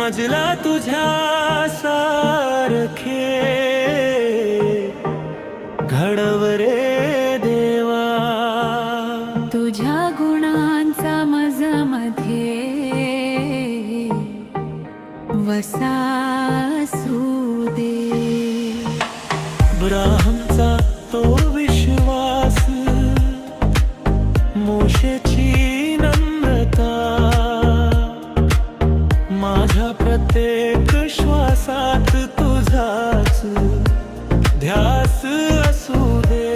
मजला तुझ्या सारखे घडव रे देवा, तुझ्या गुणांचा मजमध्ये वसासू दे। ब्राह्मचा तो विश्वास, मोशेची नम्रता, माझ्या प्रत्येक श्वासात तुझाच ध्यास असू दे।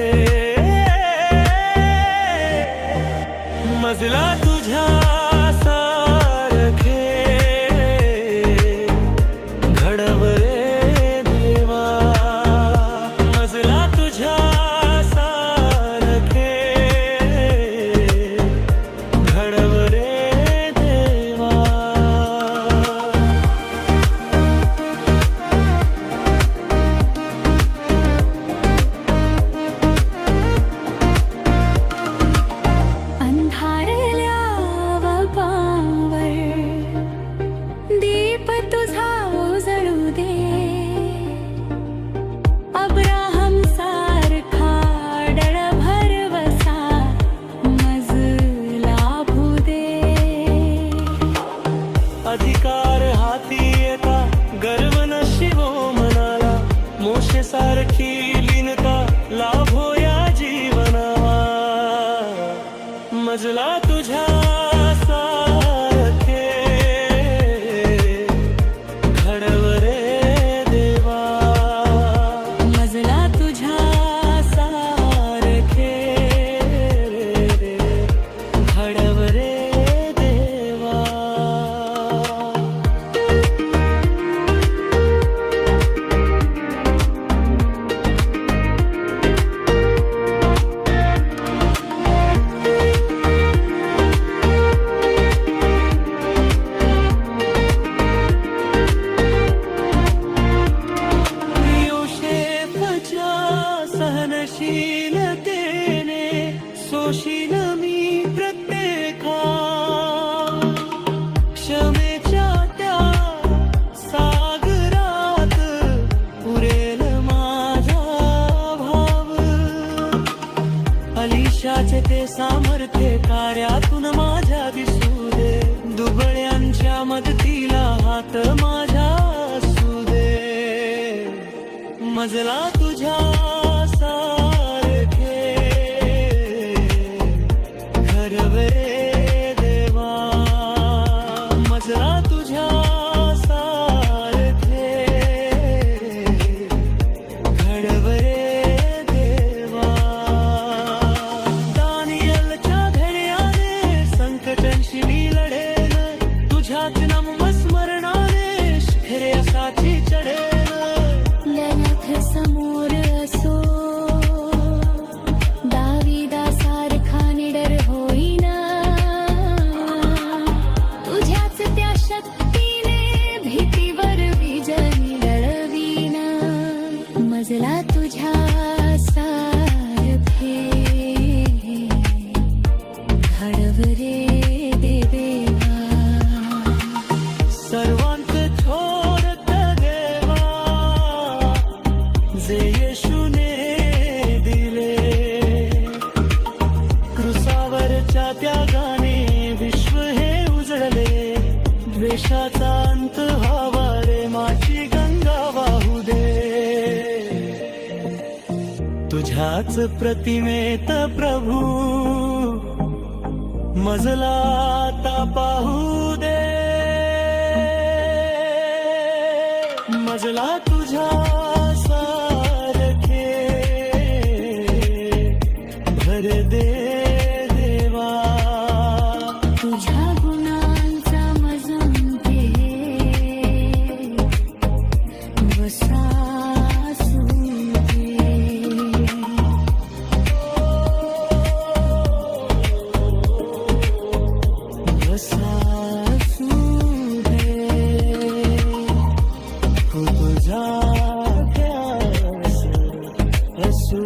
मजला तुझ्या सारखे घडव रे देवा, मजला तुझ्या सारखे घडव रे देवा। अंधारल्या पावर दीप तुझा उजळू दे। अब्राहम सारखा डळ भरवसा मजला भूदे। अधिकार हाती येता गर्व नशिबो मनाला, मोशे सारखी लीनता लाभो या जीवनावा। मजला तुझ्या सारखे घडव रे देवा, मजला तुझ्या सारखे घडव रे देवा। सहनशीलतेने सोशील मी प्रत्येका, क्षमेच्या त्या सागरात पुरेल माझा भाव। अलिशाचे ते सामर्थ्य कार्यातून माझ्या दिसू दे, दुबळ्यांच्या मदतीला हात माझ्या असू दे। मजला तुझ्या सारखे घडव रे देवा, मजला तुझ्या सारखे घडव रे देवा। दानियलच्या धैर्याने संकटांशी मी लढेन, तुझ्याच नामस्मरणाने शिखरे असाची चढेन। समोर असो दाविदासारखा निडर होईना, तुझ्याच त्या शक्तीने भीतीवर विजय मिळवीना। मजला तुझ्या सारखे घडव रे देवा, सर्वांत थोरत देवा, जे येशूने दिले। क्रूसावरच्या त्यागाने विश्व हे उजळले, द्वेषाचा अंत व्हावा रे माझी गंगा वाहू दे। तुझ्याच प्रतिमेत प्रभू मजला आता पाहू दे। मजला तुझ्या सारखे भर दे देवा, तुझ्या गुणांचा मजमध्ये वसासू दे। वसासू दे, तुझा ध्यास असू